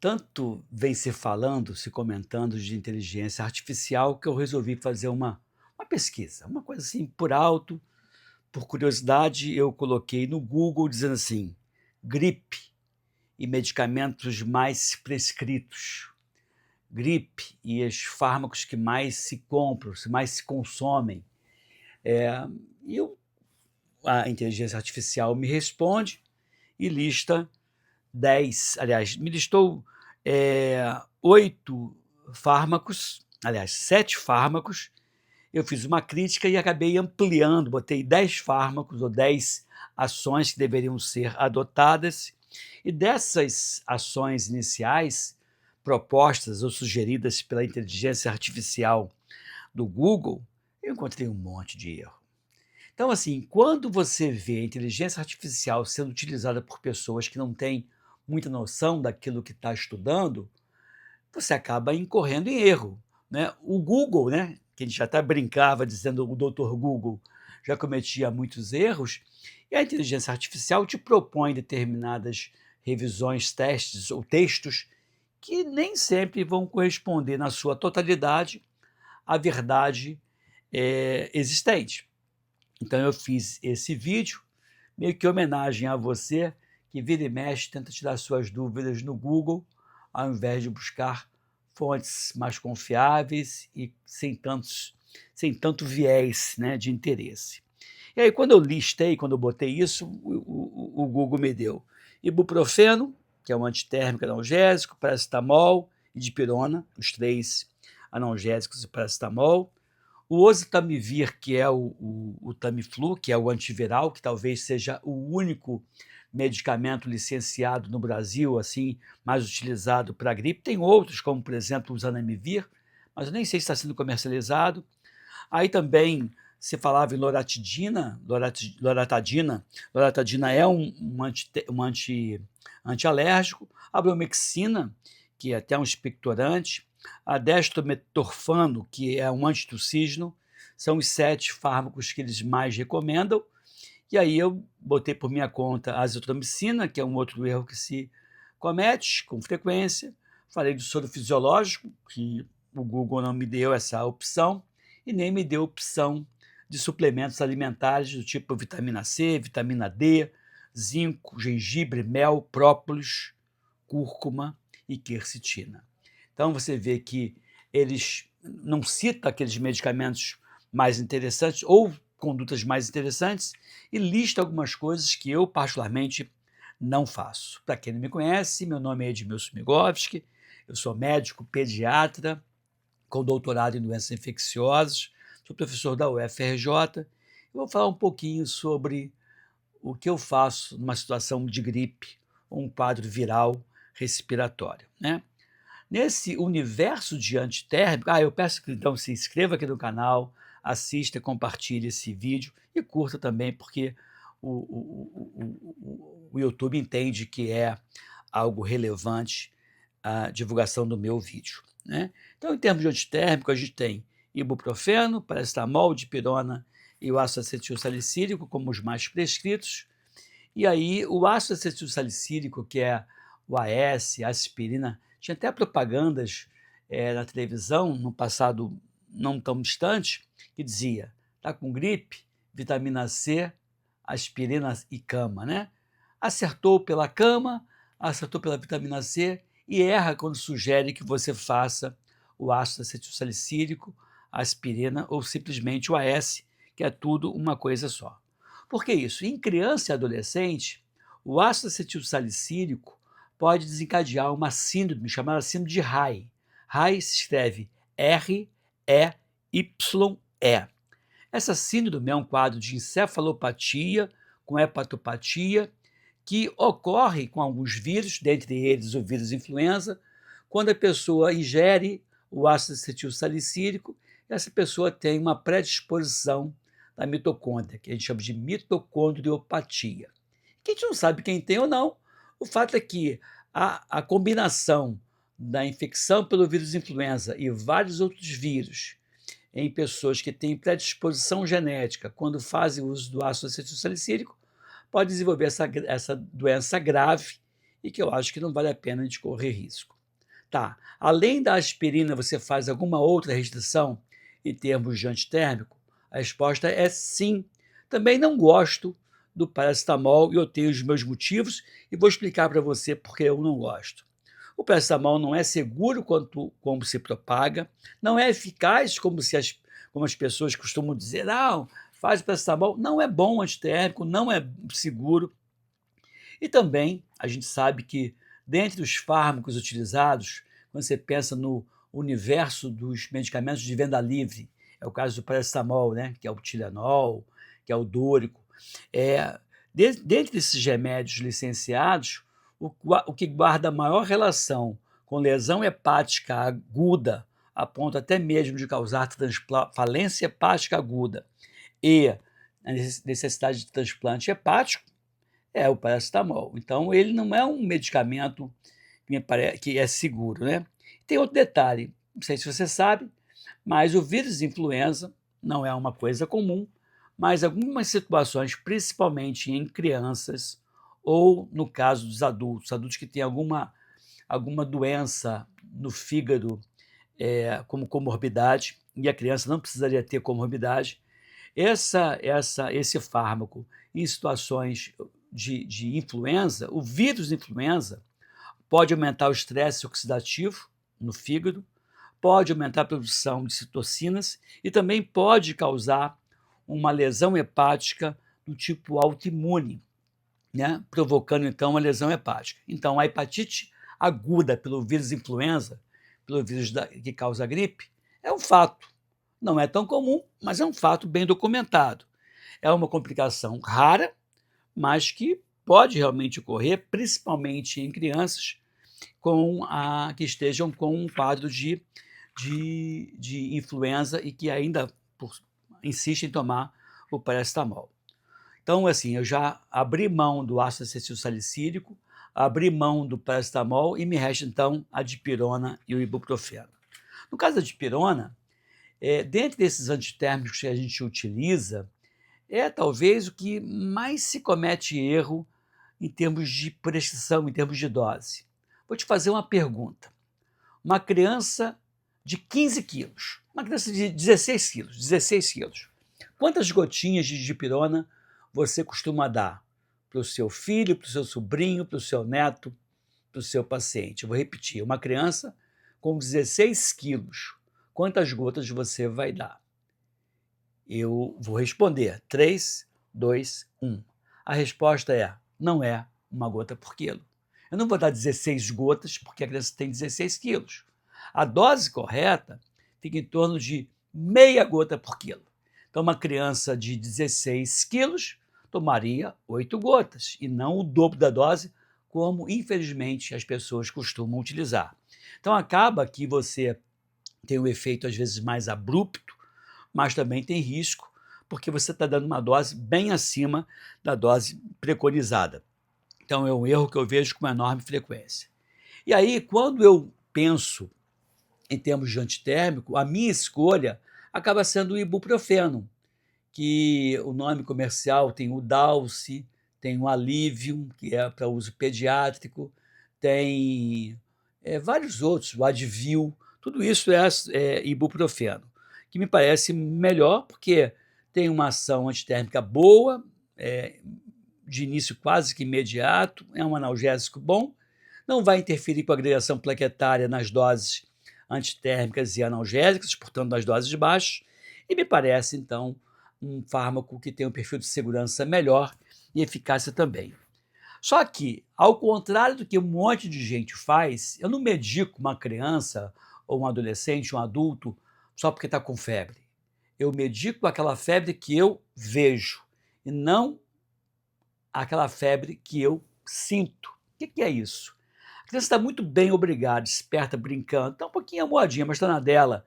Tanto vem se falando, se comentando de inteligência artificial que eu resolvi fazer uma pesquisa, uma coisa assim por alto, por curiosidade, eu coloquei no Google dizendo assim: "Gripe e medicamentos mais prescritos", gripe e os fármacos que mais se compram, se mais se consomem. E a inteligência artificial me responde e lista 10, aliás, me listou, 8 fármacos, aliás, 7 fármacos. Eu fiz uma crítica e acabei ampliando, botei 10 fármacos ou 10 ações que deveriam ser adotadas, e dessas ações iniciais, propostas ou sugeridas pela inteligência artificial do Google, eu encontrei um monte de erro. Então, assim, quando você vê a inteligência artificial sendo utilizada por pessoas que não têm muita noção daquilo que está estudando, você acaba incorrendo em erro, né? O Google, né, que a gente já até brincava dizendo o doutor Google já cometia muitos erros, e a inteligência artificial te propõe determinadas revisões, testes ou textos que nem sempre vão corresponder na sua totalidade à verdade existente. Então eu fiz esse vídeo meio que em homenagem a você que vira e mexe tenta tirar suas dúvidas no Google, ao invés de buscar fontes mais confiáveis e sem tanto viés, né, de interesse. E aí quando eu listei, quando eu botei isso, o Google me deu ibuprofeno, que é um antitérmico analgésico, paracetamol e dipirona, os 3 analgésicos e paracetamol, o oseltamivir, que é o Tamiflu, que é o antiviral, que talvez seja o único medicamento licenciado no Brasil, assim, mais utilizado para gripe. Tem outros, como por exemplo o Zanamivir, mas eu nem sei se está sendo comercializado. Aí também se falava em loratadina. Loratadina é antialérgico. A bromexina, que é até um expectorante. A dextrometorfano, que é um antitussígeno. São os 7 fármacos que eles mais recomendam. E aí eu botei por minha conta a azitromicina, que é um outro erro que se comete com frequência. Falei do soro fisiológico, que o Google não me deu essa opção, e nem me deu opção de suplementos alimentares do tipo vitamina C, vitamina D, zinco, gengibre, mel, própolis, cúrcuma e quercetina. Então você vê que eles não citam aqueles medicamentos mais interessantes ou condutas mais interessantes e lista algumas coisas que eu particularmente não faço. Para quem não me conhece, meu nome é Edmilson Migovski, eu sou médico pediatra com doutorado em doenças infecciosas, sou professor da UFRJ e vou falar um pouquinho sobre o que eu faço numa situação de gripe ou um quadro viral respiratório, né? Nesse universo de antitérmico, eu peço que então se inscreva aqui no canal, assista, compartilhe esse vídeo e curta também, porque o YouTube entende que é algo relevante a divulgação do meu vídeo, né? Então, em termos de antitérmico, a gente tem ibuprofeno, paracetamol, dipirona e o ácido acetil salicílico como os mais prescritos. E aí o ácido acetil salicílico, que é o AS, a aspirina, tinha até propagandas na televisão, no passado não tão distante, que dizia: "Está com gripe? Vitamina C, aspirina e cama", né? Acertou pela cama, acertou pela vitamina C e erra quando sugere que você faça o ácido acetilsalicílico, a aspirina ou simplesmente o AS, que é tudo uma coisa só. Por que isso? Em criança e adolescente, o ácido acetilsalicílico pode desencadear uma síndrome chamada síndrome de Reye. Reye se escreve R-E-Y-E. Essa síndrome é um quadro de encefalopatia com hepatopatia que ocorre com alguns vírus, dentre eles o vírus influenza, quando a pessoa ingere o ácido acetilsalicílico, essa pessoa tem uma predisposição da mitocôndria, que a gente chama de mitocondriopatia, que a gente não sabe quem tem ou não. O fato é que a combinação da infecção pelo vírus influenza e vários outros vírus em pessoas que têm predisposição genética quando fazem uso do ácido acetilsalicílico pode desenvolver essa doença grave e que eu acho que não vale a pena a gente correr risco. Tá, além da aspirina, você faz alguma outra restrição em termos de antitérmico? A resposta é sim. Também não gosto do paracetamol e eu tenho os meus motivos e vou explicar para você porque eu não gosto. O paracetamol não é seguro quanto como se propaga, não é eficaz como as pessoas costumam dizer, não, faz paracetamol, não é bom antitérmico, não é seguro. E também a gente sabe que, dentre os fármacos utilizados, quando você pensa no universo dos medicamentos de venda livre, é o caso do paracetamol, né, que é o Tilenol, que é o Dórico, dentre esses remédios licenciados, o que guarda maior relação com lesão hepática aguda, a ponto até mesmo de causar falência hepática aguda e a necessidade de transplante hepático, é o paracetamol. Então, ele não é um medicamento que me parece que é seguro, né? Tem outro detalhe, não sei se você sabe, mas o vírus influenza não é uma coisa comum, mas algumas situações, principalmente em crianças ou no caso dos adultos que têm alguma doença no fígado, como comorbidade, e a criança não precisaria ter comorbidade, esse fármaco em situações de influenza, o vírus influenza pode aumentar o estresse oxidativo no fígado, pode aumentar a produção de citocinas e também pode causar uma lesão hepática do tipo autoimune, né? Provocando então uma lesão hepática. Então, a hepatite aguda pelo vírus influenza, pelo vírus que causa a gripe, é um fato. Não é tão comum, mas é um fato bem documentado. É uma complicação rara, mas que pode realmente ocorrer, principalmente em crianças que estejam com um quadro de influenza e que ainda insistem em tomar o paracetamol. Então, assim, eu já abri mão do ácido acetil salicílico, abri mão do paracetamol e me resta, então, a dipirona e o ibuprofeno. No caso da dipirona, dentre esses antitérmicos que a gente utiliza, é talvez o que mais se comete erro em termos de prescrição, em termos de dose. Vou te fazer uma pergunta. Uma criança de 15 quilos, uma criança de 16 quilos, quantas gotinhas de dipirona você costuma dar para o seu filho, para o seu sobrinho, para o seu neto, para o seu paciente? Eu vou repetir, uma criança com 16 quilos, quantas gotas você vai dar? Eu vou responder 3, 2, 1. A resposta não é uma gota por quilo. Eu não vou dar 16 gotas porque a criança tem 16 quilos. A dose correta fica em torno de meia gota por quilo. Então, uma criança de 16 quilos tomaria 8 gotas e não o dobro da dose, como infelizmente as pessoas costumam utilizar. Então, acaba que você tem um efeito às vezes mais abrupto, mas também tem risco, porque você está dando uma dose bem acima da dose preconizada. Então, é um erro que eu vejo com uma enorme frequência. E aí, quando eu penso em termos de antitérmico, a minha escolha acaba sendo o ibuprofeno, que o nome comercial tem o Dalce, tem o Alivium, que é para uso pediátrico, tem vários outros, o Advil, tudo isso é ibuprofeno, que me parece melhor porque tem uma ação antitérmica boa, de início quase que imediato, é um analgésico bom, não vai interferir com a agregação plaquetária nas doses antitérmicas e analgésicas, portanto nas doses baixas, e me parece então um fármaco que tem um perfil de segurança melhor e eficácia também. Só que, ao contrário do que um monte de gente faz, eu não medico uma criança ou um adolescente, um adulto, só porque está com febre. Eu medico aquela febre que eu vejo e não aquela febre que eu sinto. O que é isso? A criança está muito bem, obrigada, esperta, brincando, está um pouquinho amoadinha, mas está na dela,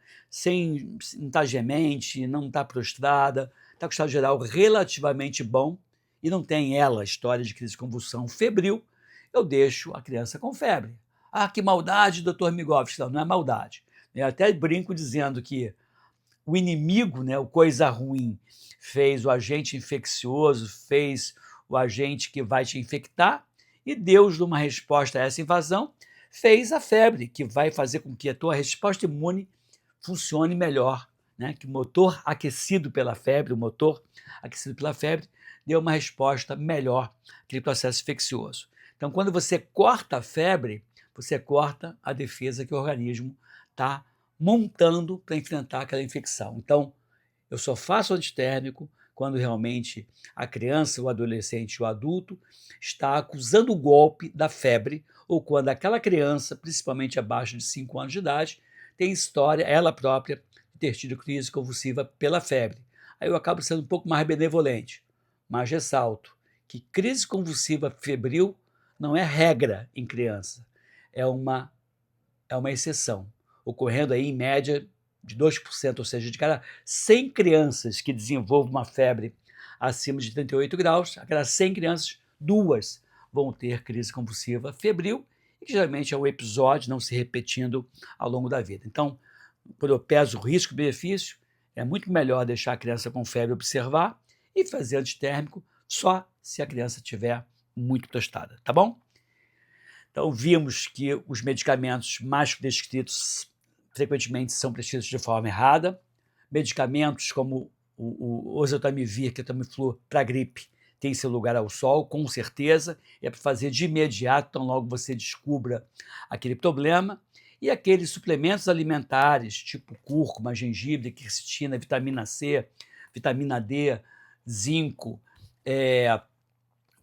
não está gemente, não está prostrada, está com estado geral relativamente bom e não tem história de crise de convulsão febril, eu deixo a criança com febre. Ah, que maldade, doutor Migovski. Não é maldade. Eu até brinco dizendo que o inimigo, né, o coisa ruim, fez o agente infeccioso, fez o agente que vai te infectar, E Deus, numa resposta a essa invasão, fez a febre, que vai fazer com que a tua resposta imune funcione melhor, né? Que o motor aquecido pela febre, deu uma resposta melhor àquele processo infeccioso. Então, quando você corta a febre, você corta a defesa que o organismo está montando para enfrentar aquela infecção. Então, eu só faço antitérmico quando realmente a criança, o adolescente, o adulto está acusando o golpe da febre, ou quando aquela criança, principalmente abaixo de 5 anos de idade, tem história, ela própria, de ter tido crise convulsiva pela febre. Aí eu acabo sendo um pouco mais benevolente, mas ressalto que crise convulsiva febril não é regra em criança, é uma exceção, ocorrendo aí em média de 2%, ou seja, de cada 100 crianças que desenvolvem uma febre acima de 38 graus, a cada 100 crianças, 2 vão ter crise convulsiva febril, e que geralmente é um episódio não se repetindo ao longo da vida. Então, quando eu peso risco-benefício, é muito melhor deixar a criança com febre observar e fazer antitérmico só se a criança estiver muito tostada, tá bom? Então, vimos que os medicamentos mais prescritos frequentemente são prescritos de forma errada. Medicamentos como o oseltamivir, que é Tamiflu, para gripe, tem seu lugar ao sol, com certeza. É para fazer de imediato, tão logo você descubra aquele problema. E aqueles suplementos alimentares, tipo cúrcuma, gengibre, quercetina, vitamina C, vitamina D, zinco,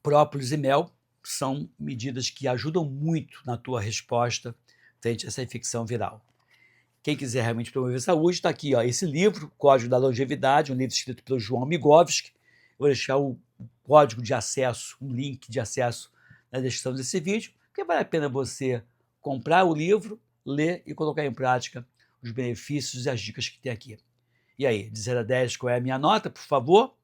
própolis e mel, são medidas que ajudam muito na tua resposta frente a essa infecção viral. Quem quiser realmente promover saúde, está aqui, ó, esse livro, Código da Longevidade, um livro escrito pelo João Migovski. Vou deixar o código de acesso, um link de acesso na descrição desse vídeo, porque vale a pena você comprar o livro, ler e colocar em prática os benefícios e as dicas que tem aqui. E aí, de 0 a 10, qual é a minha nota, por favor?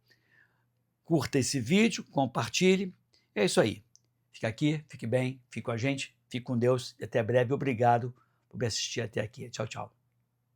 Curta esse vídeo, compartilhe. É isso aí. Fica aqui, fique bem, fique com a gente, fique com Deus e até breve. Obrigado por me assistir até aqui. Tchau, tchau.